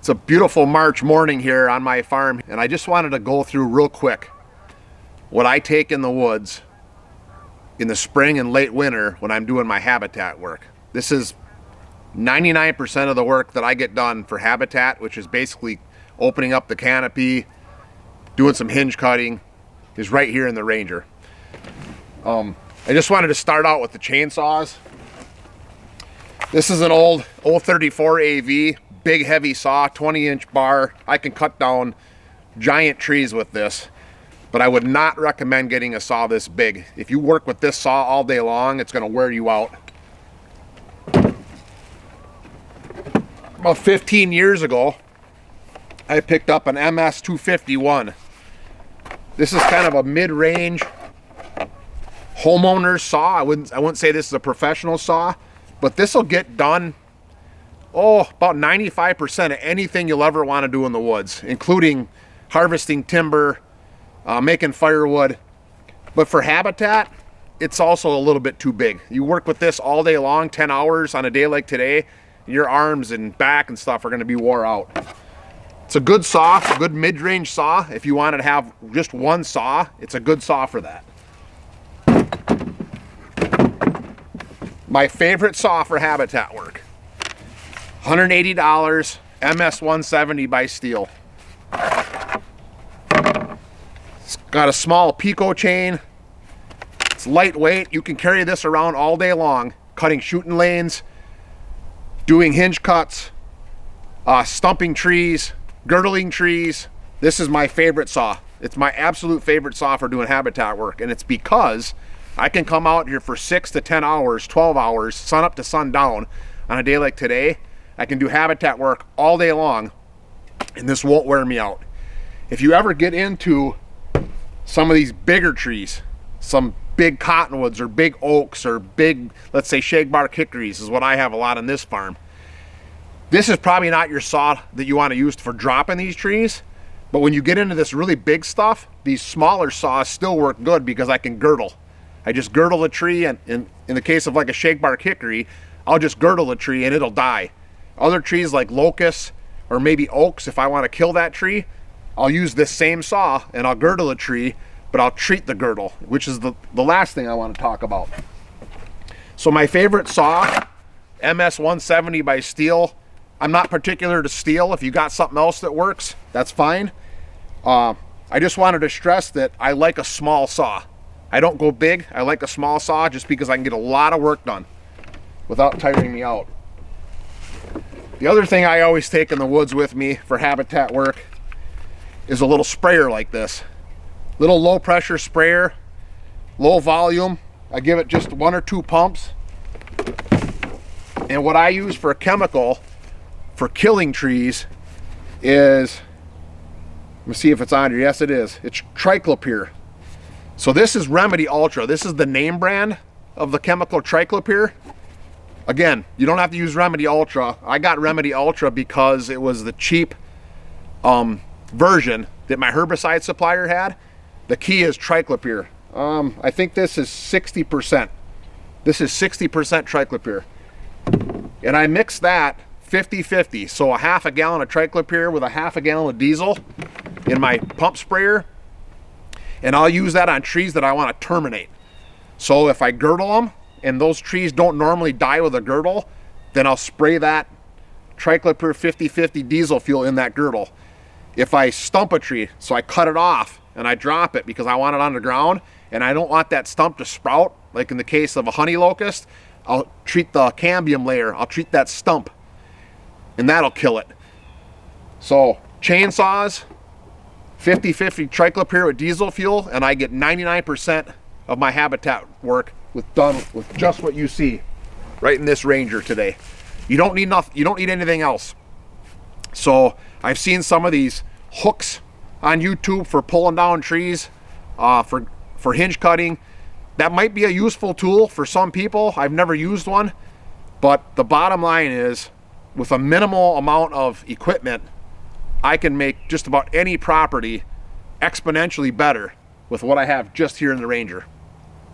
It's a beautiful March morning here on my farm, and I just wanted to go through real quick what I take in the woods in the spring and late winter when I'm doing my habitat work. This is 99% of the work that I get done for habitat, which is basically opening up the canopy, doing some hinge cutting, is right here in the Ranger. I just wanted to start out with the chainsaws. This is an old 034 AV, big heavy saw, 20-inch bar. I can cut down giant trees with this, but I would not recommend getting a saw this big. If you work with this saw all day long, it's gonna wear you out. About 15 years ago, I picked up an MS 251. This is kind of a mid-range homeowner's saw. I wouldn't say this is a professional saw, but this will get done about 95% of anything you'll ever want to do in the woods, including harvesting timber, making firewood. But for habitat, it's also a little bit too big. You work with this all day long, 10 hours on a day like today, your arms and back and stuff are going to be wore out. It's a good saw, a good mid-range saw. If you wanted to have just one saw, it's a good saw for that. My favorite saw for habitat work, $180, MS 170 by Stihl. It's got a small Pico chain. It's lightweight. You can carry this around all day long, cutting shooting lanes, doing hinge cuts, stumping trees, girdling trees. This is my favorite saw. It's my absolute favorite saw for doing habitat work, and it's because I can come out here for 6 to 10 hours, 12 hours, sun up to sundown on a day like today. I can do habitat work all day long, and this won't wear me out. If you ever get into some of these bigger trees, some big cottonwoods or big oaks or big, let's say, shagbark hickories is what I have a lot on this farm. This is probably not your saw that you want to use for dropping these trees, but when you get into this really big stuff, these smaller saws still work good because I can girdle. I just girdle the tree, and in the case of like a shagbark hickory, I'll just girdle the tree and it'll die. Other trees like locusts or maybe oaks, if I want to kill that tree, I'll use this same saw and I'll girdle a tree, but I'll treat the girdle, which is the last thing I want to talk about. So my favorite saw, MS 170 by Stihl. I'm not particular to Stihl. If you got something else that works, that's fine. I just wanted to stress that I like a small saw. I don't go big. I like a small saw just because I can get a lot of work done without tiring me out. The other thing I always take in the woods with me for habitat work is a little sprayer like this. Little low pressure sprayer, low volume. I give it just 1 or 2 pumps. And what I use for a chemical for killing trees is, let me see if it's on here. Yes, it is. It's triclopyr. So this is Remedy Ultra. This is the name brand of the chemical triclopyr. Again, you don't have to use Remedy Ultra. I got Remedy Ultra because it was the cheap version that my herbicide supplier had. The key is triclopyr. I think this is 60%. This is 60% triclopyr. And I mix that 50-50. So a half a gallon of triclopyr with a half a gallon of diesel in my pump sprayer. And I'll use that on trees that I want to terminate. So if I girdle them and those trees don't normally die with a girdle, then I'll spray that triclopyr 50-50 diesel fuel in that girdle. If I stump a tree, so I cut it off and I drop it because I want it on the ground and I don't want that stump to sprout, like in the case of a honey locust, I'll treat the cambium layer, I'll treat that stump, and that'll kill it. So chainsaws, 50-50 triclopyr with diesel fuel, and I get 99% of my habitat work done with just what you see right in this Ranger today. You don't need nothing, you don't need anything else. So I've seen some of these hooks on YouTube for pulling down trees, for hinge cutting. That might be a useful tool for some people. I've never used one, but the bottom line is, with a minimal amount of equipment, I can make just about any property exponentially better with what I have just here in the Ranger.